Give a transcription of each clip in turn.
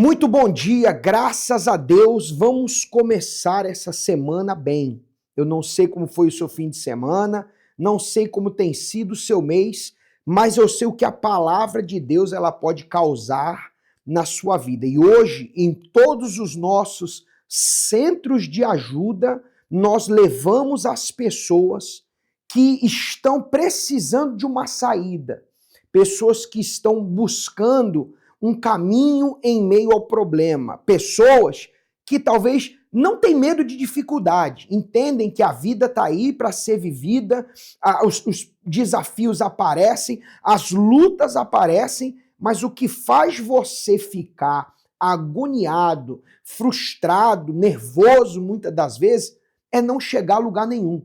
Muito bom dia, graças a Deus, vamos começar essa semana bem. Eu não sei como foi o seu fim de semana, não sei como tem sido o seu mês, mas eu sei o que a palavra de Deus ela pode causar na sua vida. E hoje, em todos os nossos centros de ajuda, nós levamos as pessoas que estão precisando de uma saída, pessoas que estão buscando um caminho em meio ao problema. Pessoas que talvez não têm medo de dificuldade, entendem que a vida está aí para ser vivida, os desafios aparecem, as lutas aparecem, mas o que faz você ficar agoniado, frustrado, nervoso, muitas das vezes, é não chegar a lugar nenhum.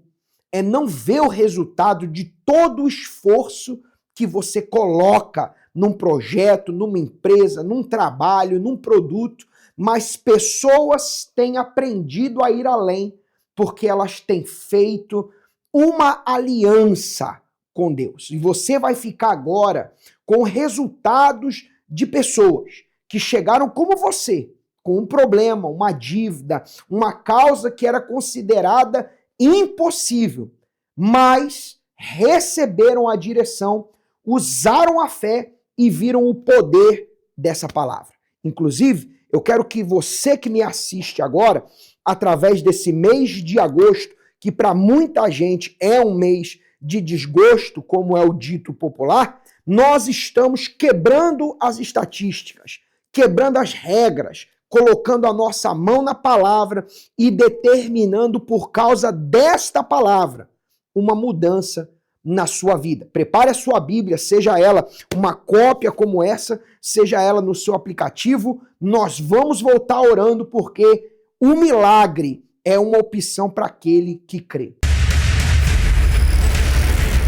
É não ver o resultado de todo o esforço que você coloca num projeto, numa empresa, num trabalho, num produto, mas pessoas têm aprendido a ir além porque elas têm feito uma aliança com Deus. E você vai ficar agora com resultados de pessoas que chegaram como você, com um problema, uma dívida, uma causa que era considerada impossível, mas receberam a direção, usaram a fé e viram o poder dessa palavra. Inclusive, eu quero que você que me assiste agora, através desse mês de agosto, que para muita gente é um mês de desgosto, como é o dito popular, nós estamos quebrando as estatísticas, quebrando as regras, colocando a nossa mão na palavra e determinando por causa desta palavra uma mudança na sua vida. Prepare a sua Bíblia, seja ela uma cópia como essa, seja ela no seu aplicativo. Nós vamos voltar orando porque o milagre é uma opção para aquele que crê.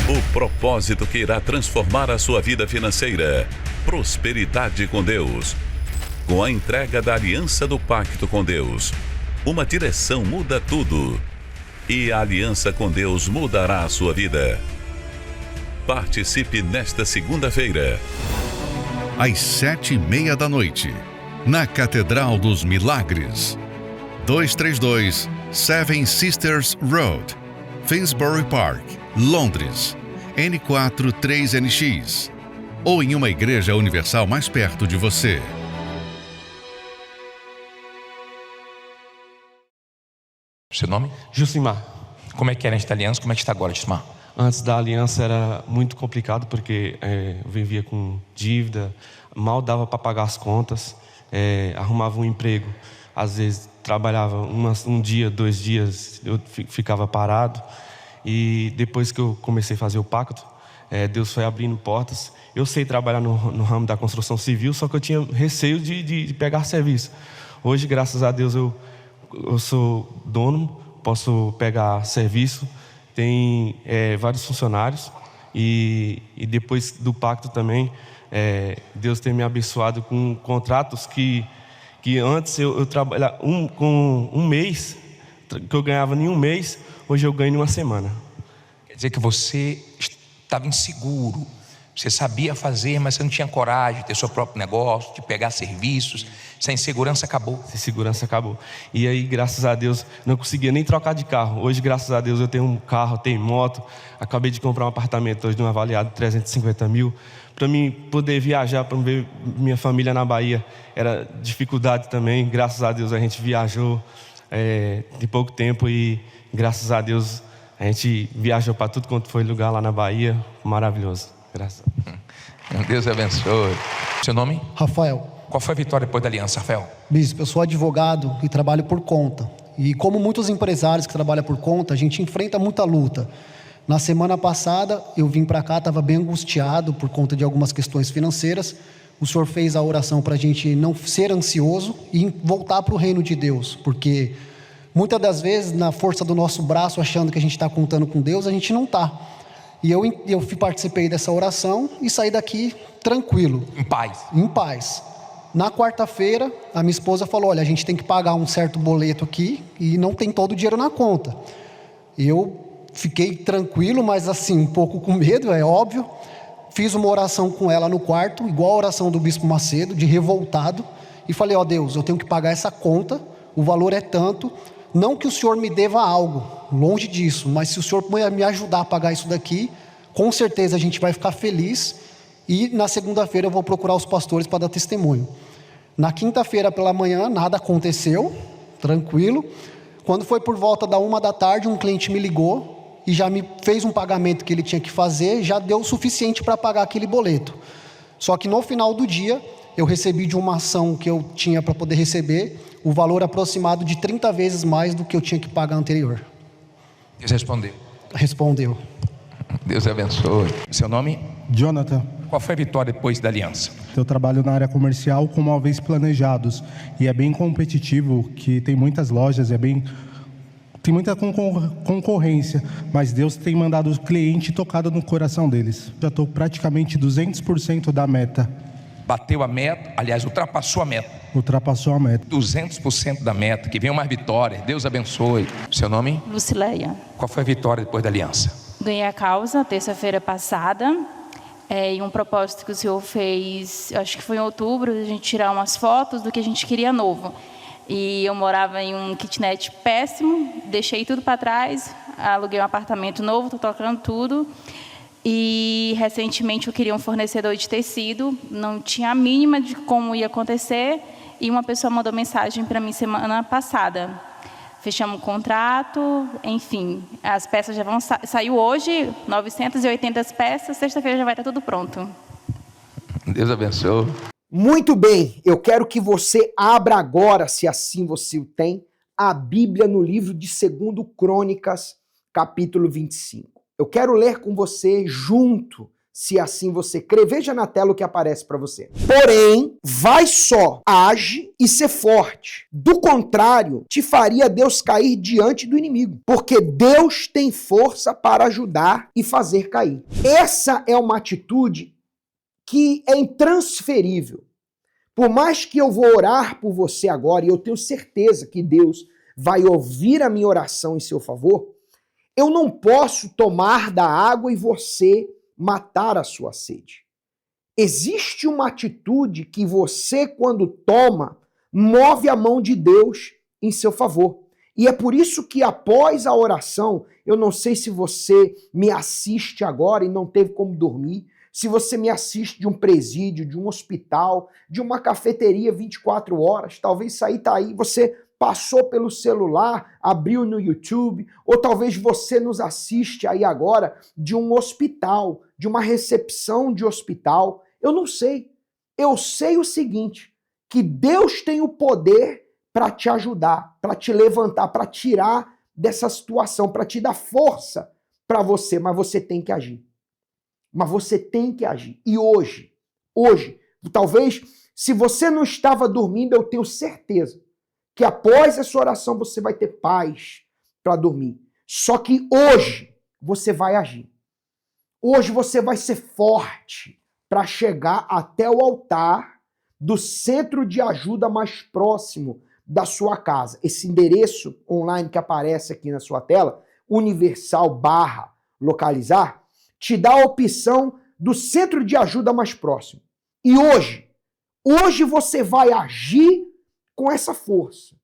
O propósito que irá transformar a sua vida financeira. Prosperidade com Deus. Com a entrega da aliança do pacto com Deus, uma direção muda tudo. E a aliança com Deus mudará a sua vida. Participe nesta segunda-feira, às 7:30 da noite, na Catedral dos Milagres, 232 Seven Sisters Road, Finsbury Park, Londres, N4 3NX, ou em uma igreja universal mais perto de você. Seu nome? Jusimar. Como é que era esta aliança? Como é que está agora, Jusimar? Antes da aliança era muito complicado porque eu vivia com dívida, mal dava para pagar as contas, arrumava um emprego, às vezes trabalhava um dia, 2 dias, eu ficava parado. E depois que eu comecei a fazer o pacto, Deus foi abrindo portas. Eu sei trabalhar no ramo da construção civil, só que eu tinha receio de pegar serviço. Hoje, graças a Deus, eu sou dono, posso pegar serviço. Tem vários funcionários e depois do pacto também, Deus tem me abençoado com contratos que antes eu trabalhava com um mês, que eu ganhava em um mês, hoje eu ganho em uma semana. Quer dizer que você estava inseguro, você sabia fazer, mas você não tinha coragem de ter seu próprio negócio, de pegar serviços. Essa insegurança acabou. Essa insegurança acabou. E aí, graças a Deus, não conseguia nem trocar de carro. Hoje, graças a Deus, eu tenho um carro, tenho moto. Acabei de comprar um apartamento hoje, de um avaliado de 350 mil. Para mim poder viajar, para ver minha família na Bahia, era dificuldade também. Graças a Deus, a gente viajou de pouco tempo e, graças a Deus, a gente viajou para tudo quanto foi lugar lá na Bahia. Maravilhoso. Graças a Deus. Deus abençoe. Seu nome? Rafael. Qual foi a vitória depois da aliança, Rafael? Bispo, eu sou advogado e trabalho por conta. E como muitos empresários que trabalham por conta, a gente enfrenta muita luta. Na semana passada, eu vim para cá, estava bem angustiado por conta de algumas questões financeiras. O Senhor fez a oração para a gente não ser ansioso e voltar para o reino de Deus. Porque muitas das vezes, na força do nosso braço, achando que a gente está contando com Deus, a gente não está. E eu participei dessa oração e saí daqui tranquilo. Em paz. Em paz. Na quarta-feira, a minha esposa falou, olha, a gente tem que pagar um certo boleto aqui e não tem todo o dinheiro na conta. Eu fiquei tranquilo, mas assim, um pouco com medo, é óbvio. Fiz uma oração com ela no quarto, igual a oração do Bispo Macedo, de revoltado. e falei, ó Deus, eu tenho que pagar essa conta, o valor é tanto, não que o Senhor me deva algo, longe disso, mas se o Senhor me ajudar a pagar isso daqui, com certeza a gente vai ficar feliz, e na segunda-feira eu vou procurar os pastores para dar testemunho. Na quinta-feira pela manhã, nada aconteceu, tranquilo. Quando foi por volta da 1h um cliente me ligou e já me fez um pagamento que ele tinha que fazer, já deu o suficiente para pagar aquele boleto. Só que no final do dia, eu recebi de uma ação que eu tinha para poder receber, o valor aproximado de 30 vezes mais do que eu tinha que pagar anterior. Deus respondeu. Respondeu. Deus abençoe. Seu nome? Jonathan. Qual foi a vitória depois da aliança? Eu trabalho na área comercial com móveis planejados e é bem competitivo, que tem muitas lojas, tem muita concorrência, mas Deus tem mandado o cliente tocado no coração deles. Já estou praticamente 200% da meta. Bateu a meta, aliás, ultrapassou a meta. Ultrapassou a meta. 200% da meta, que venha mais vitória. Deus abençoe. Seu nome? Lucileia. Qual foi a vitória depois da aliança? Ganhei a causa terça-feira passada. E um propósito que o senhor fez, acho que foi em outubro, a gente tirar umas fotos do que a gente queria novo. E eu morava em um kitnet péssimo, deixei tudo para trás, aluguei um apartamento novo, estou trocando tudo. E recentemente eu queria um fornecedor de tecido, não tinha a mínima de como ia acontecer, e uma pessoa mandou mensagem para mim semana passada. Fechamos um contrato, enfim, as peças já vão saiu hoje, 980 peças, sexta-feira já vai estar tudo pronto. Deus abençoe. Muito bem, eu quero que você abra agora, se assim você o tem, a Bíblia no livro de 2 Crônicas, capítulo 25. Eu quero ler com você junto, se assim você crer. Veja na tela o que aparece para você. Porém, vai só, age e ser forte. Do contrário, te faria Deus cair diante do inimigo. Porque Deus tem força para ajudar e fazer cair. Essa é uma atitude que é intransferível. Por mais que eu vou orar por você agora, e eu tenho certeza que Deus vai ouvir a minha oração em seu favor, eu não posso tomar da água e você matar a sua sede. Existe uma atitude que você, quando toma, move a mão de Deus em seu favor. E é por isso que após a oração, eu não sei se você me assiste agora e não teve como dormir, se você me assiste de um presídio, de um hospital, de uma cafeteria 24 horas, talvez isso aí tá aí, você passou pelo celular, abriu no YouTube, ou talvez você nos assiste aí agora de um hospital, de uma recepção de hospital. Eu não sei. Eu sei o seguinte, que Deus tem o poder para te ajudar, para te levantar, para tirar dessa situação, para te dar força para você, mas você tem que agir. Mas você tem que agir. E hoje, talvez, se você não estava dormindo, eu tenho certeza que após essa oração você vai ter paz para dormir. Só que hoje você vai agir. Hoje você vai ser forte para chegar até o altar do centro de ajuda mais próximo da sua casa. Esse endereço online que aparece aqui na sua tela, universal/localizar, te dá a opção do centro de ajuda mais próximo. E hoje você vai agir com essa força.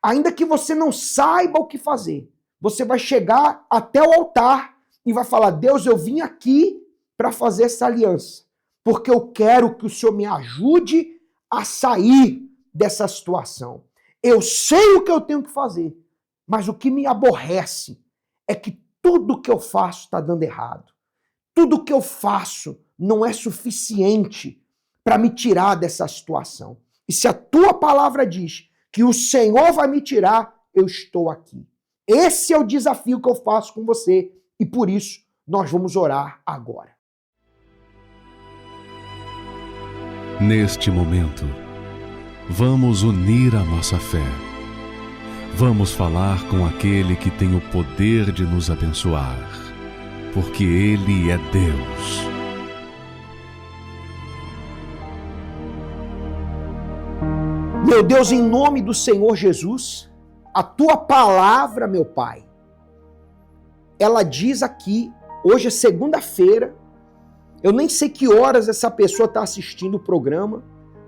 Ainda que você não saiba o que fazer, você vai chegar até o altar e vai falar: Deus, eu vim aqui para fazer essa aliança, porque eu quero que o Senhor me ajude a sair dessa situação. Eu sei o que eu tenho que fazer, mas o que me aborrece é que tudo que eu faço está dando errado. Tudo que eu faço não é suficiente para me tirar dessa situação. E se a tua palavra diz que o Senhor vai me tirar, eu estou aqui. Esse é o desafio que eu faço com você e por isso nós vamos orar agora. Neste momento, vamos unir a nossa fé. Vamos falar com aquele que tem o poder de nos abençoar, porque Ele é Deus. Meu Deus, em nome do Senhor Jesus, a tua palavra, meu Pai, ela diz aqui, hoje é segunda-feira, eu nem sei que horas essa pessoa está assistindo o programa,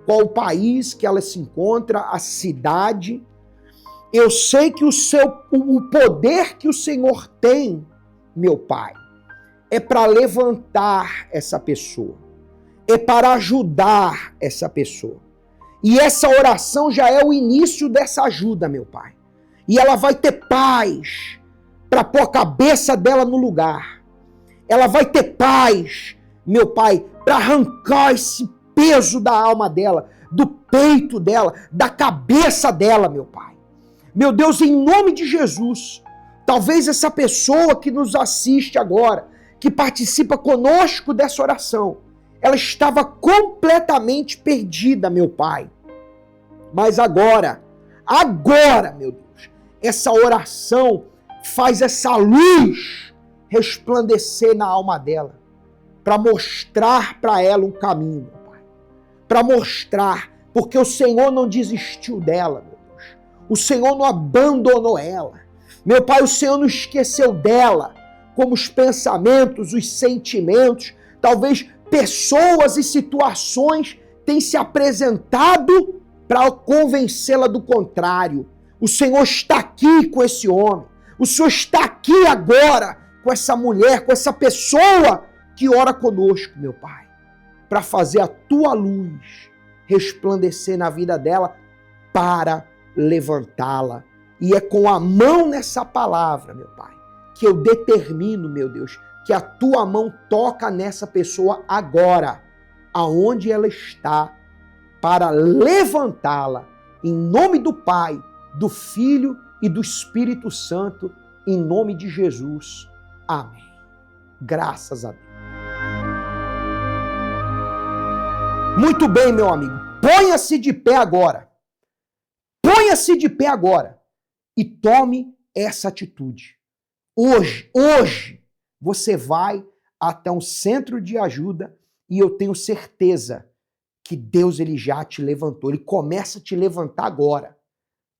qual o país que ela se encontra, a cidade. Eu sei que o poder que o Senhor tem, meu Pai, é para levantar essa pessoa, é para ajudar essa pessoa. E essa oração já é o início dessa ajuda, meu Pai. E ela vai ter paz para pôr a cabeça dela no lugar. Ela vai ter paz, meu Pai, para arrancar esse peso da alma dela, do peito dela, da cabeça dela, meu Pai. Meu Deus, em nome de Jesus, talvez essa pessoa que nos assiste agora, que participa conosco dessa oração, ela estava completamente perdida, meu Pai. Mas agora, meu Deus, essa oração faz essa luz resplandecer na alma dela, para mostrar para ela um caminho, meu Pai. Para mostrar, porque o Senhor não desistiu dela, meu Deus. O Senhor não abandonou ela. Meu Pai, o Senhor não esqueceu dela, como os pensamentos, os sentimentos, talvez pessoas e situações têm se apresentado para convencê-la do contrário. O Senhor está aqui com esse homem. O Senhor está aqui agora com essa mulher, com essa pessoa que ora conosco, meu Pai, para fazer a tua luz resplandecer na vida dela, para levantá-la. E é com a mão nessa palavra, meu Pai, que eu determino, meu Deus, que a tua mão toca nessa pessoa agora, aonde ela está, para levantá-la, em nome do Pai, do Filho e do Espírito Santo, em nome de Jesus. Amém. Graças a Deus. Muito bem, meu amigo. Ponha-se de pé agora. Ponha-se de pé agora e tome essa atitude. Hoje, você vai até um centro de ajuda e eu tenho certeza que Deus ele já te levantou. Ele começa a te levantar agora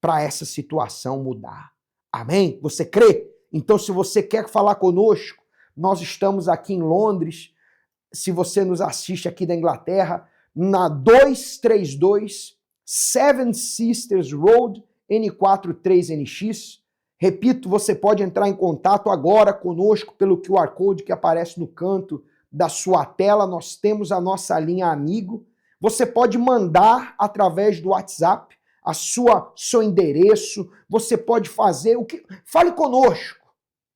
para essa situação mudar. Amém? Você crê? Então, se você quer falar conosco, nós estamos aqui em Londres. Se você nos assiste aqui da Inglaterra, na 232 Seven Sisters Road, N43NX. Repito, você pode entrar em contato agora conosco pelo QR Code que aparece no canto da sua tela. Nós temos a nossa linha Amigo. Você pode mandar através do WhatsApp seu endereço. Você pode fazer o que... Fale conosco.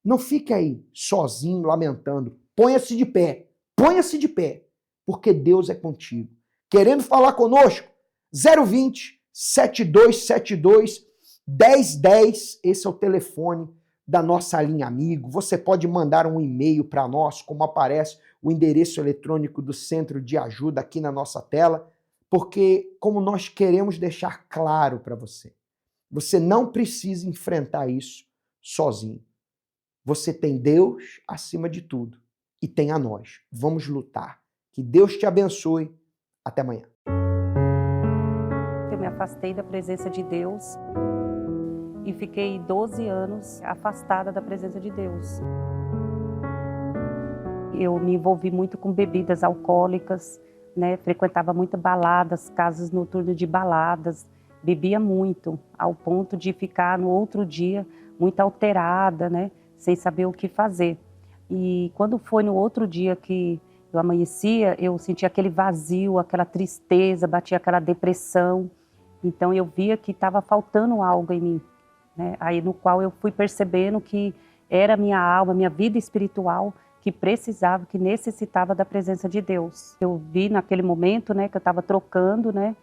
Não fique aí sozinho, lamentando. Ponha-se de pé. Ponha-se de pé, porque Deus é contigo. Querendo falar conosco? 020 7272 1010, esse é o telefone da nossa linha Amigo. Você pode mandar um e-mail para nós, como aparece o endereço eletrônico do Centro de Ajuda aqui na nossa tela, porque como nós queremos deixar claro para você, você não precisa enfrentar isso sozinho. Você tem Deus acima de tudo e tem a nós. Vamos lutar. Que Deus te abençoe. Até amanhã. Eu me afastei da presença de Deus e fiquei 12 anos afastada da presença de Deus. Eu me envolvi muito com bebidas alcoólicas, né? Frequentava muito baladas, casas noturnas de baladas, bebia muito, ao ponto de ficar no outro dia muito alterada, né? Sem saber o que fazer. E quando foi no outro dia que eu amanhecia, eu sentia aquele vazio, aquela tristeza, batia aquela depressão. Então eu via que estava faltando algo em mim, né? Aí no qual eu fui percebendo que era minha alma, minha vida espiritual que precisava, que necessitava da presença de Deus. Eu vi naquele momento, né, que eu estava trocando, né,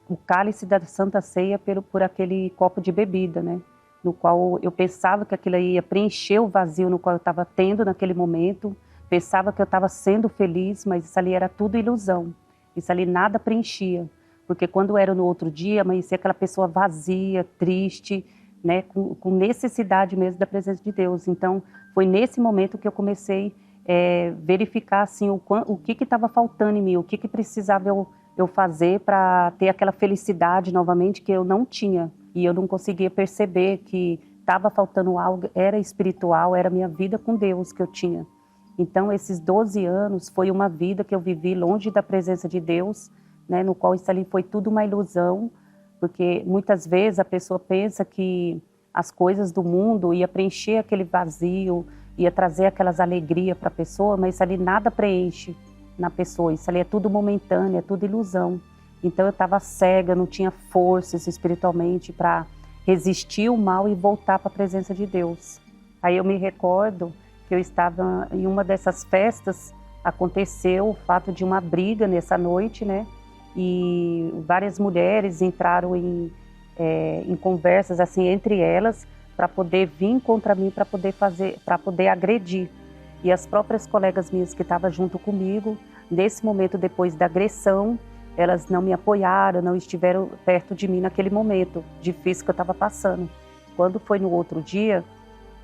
o cálice da Santa Ceia por aquele copo de bebida, né, no qual eu pensava que aquilo ia preencher o vazio no qual eu estava tendo naquele momento. Pensava que eu estava sendo feliz, mas isso ali era tudo ilusão. Isso ali nada preenchia. Porque quando era no outro dia, amanhecia aquela pessoa vazia, triste, né, com necessidade mesmo da presença de Deus. Então, foi nesse momento que eu comecei a verificar assim, o que estava faltando em mim, o que precisava eu fazer para ter aquela felicidade novamente que eu não tinha. E eu não conseguia perceber que estava faltando algo, era espiritual, era a minha vida com Deus que eu tinha. Então, esses 12 anos foi uma vida que eu vivi longe da presença de Deus, né, no qual isso ali foi tudo uma ilusão, porque muitas vezes a pessoa pensa que as coisas do mundo ia preencher aquele vazio, ia trazer aquelas alegrias para a pessoa, mas isso ali nada preenche na pessoa, isso ali é tudo momentâneo, é tudo ilusão. Então eu estava cega, não tinha forças espiritualmente para resistir o mal e voltar para a presença de Deus. Aí eu me recordo que eu estava em uma dessas festas, aconteceu o fato de uma briga nessa noite, né? E várias mulheres entraram em conversas assim entre elas para poder vir contra mim, para poder agredir. E as próprias colegas minhas que estavam junto comigo, nesse momento depois da agressão, elas não me apoiaram, não estiveram perto de mim naquele momento difícil que eu estava passando. Quando foi no outro dia,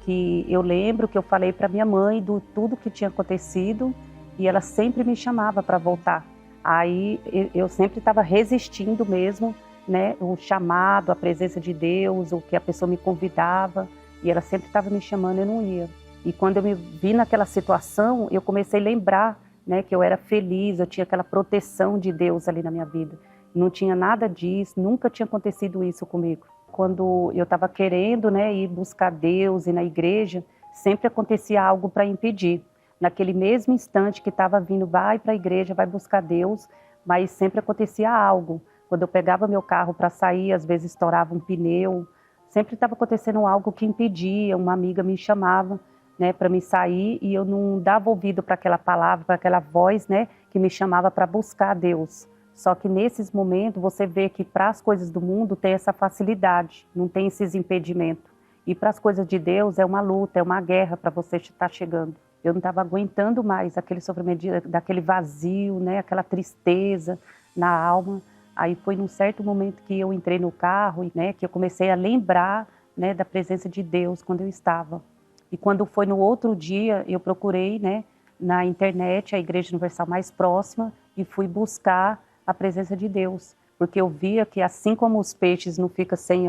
que eu lembro que eu falei para minha mãe do tudo que tinha acontecido e ela sempre me chamava para voltar. Aí eu sempre estava resistindo mesmo, né, o chamado, a presença de Deus, o que a pessoa me convidava, e ela sempre estava me chamando e eu não ia. E quando eu me vi naquela situação, eu comecei a lembrar, né, que eu era feliz, eu tinha aquela proteção de Deus ali na minha vida. Não tinha nada disso, nunca tinha acontecido isso comigo. Quando eu estava querendo, né, ir buscar Deus e na igreja, sempre acontecia algo para impedir. Naquele mesmo instante que estava vindo, vai para a igreja, vai buscar Deus, mas sempre acontecia algo. Quando eu pegava meu carro para sair, às vezes estourava um pneu, sempre estava acontecendo algo que impedia. Uma amiga me chamava, né, para me sair e eu não dava ouvido para aquela palavra, para aquela voz, né, que me chamava para buscar Deus. Só que nesses momentos você vê que para as coisas do mundo tem essa facilidade, não tem esses impedimentos. E para as coisas de Deus é uma luta, é uma guerra para você estar chegando. Eu não estava aguentando mais aquele sofrimento, daquele vazio, né, aquela tristeza na alma. Aí foi num certo momento que eu entrei no carro, né, que eu comecei a lembrar, né, da presença de Deus quando eu estava. E quando foi no outro dia, eu procurei, né, na internet a Igreja Universal mais próxima e fui buscar a presença de Deus. Porque eu via que assim como os peixes não ficam sem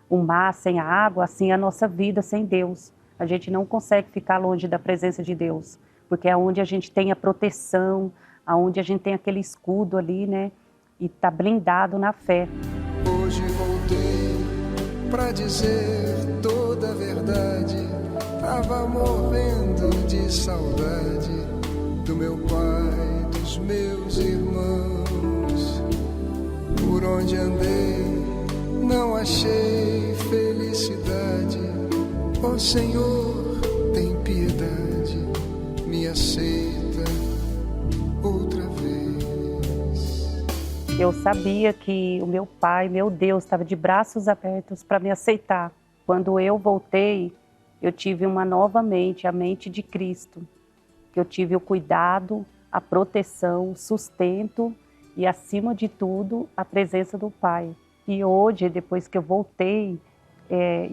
o mar, sem a água, assim é a nossa vida sem Deus. A gente não consegue ficar longe da presença de Deus, porque é onde a gente tem a proteção, onde a gente tem aquele escudo ali, né, e está blindado na fé. Hoje voltei para dizer toda a verdade. Tava morrendo de saudade do meu pai, dos meus irmãos. Por onde andei, não achei felicidade. Ó Senhor, tem piedade, me aceita outra vez. Eu sabia que o meu pai, meu Deus, estava de braços abertos para me aceitar. Quando eu voltei, eu tive uma nova mente, a mente de Cristo. Que eu tive o cuidado, a proteção, o sustento e, acima de tudo, a presença do Pai. E hoje, depois que eu voltei,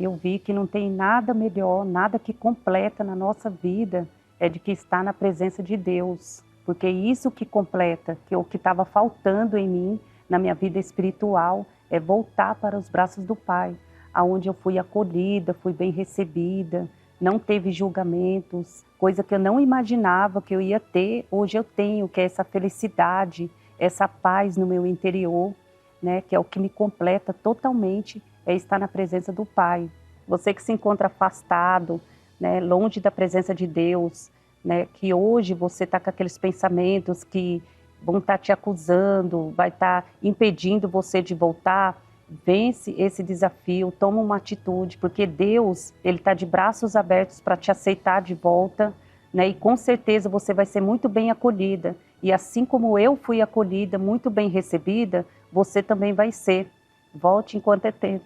eu vi que não tem nada melhor, nada que completa na nossa vida, de que estar na presença de Deus. Porque isso que completa, que o que estava faltando em mim, na minha vida espiritual, é voltar para os braços do Pai, aonde eu fui acolhida, fui bem recebida, não teve julgamentos, coisa que eu não imaginava que eu ia ter, hoje eu tenho, que é essa felicidade, essa paz no meu interior, né, que é o que me completa totalmente, é estar na presença do Pai. Você que se encontra afastado, né, longe da presença de Deus, né, que hoje você está com aqueles pensamentos que vão estar te acusando, vai estar impedindo você de voltar, vence esse desafio, toma uma atitude, porque Deus, Ele está de braços abertos para te aceitar de volta, né? E com certeza você vai ser muito bem acolhida. E assim como eu fui acolhida, muito bem recebida, você também vai ser. Volte enquanto é tempo.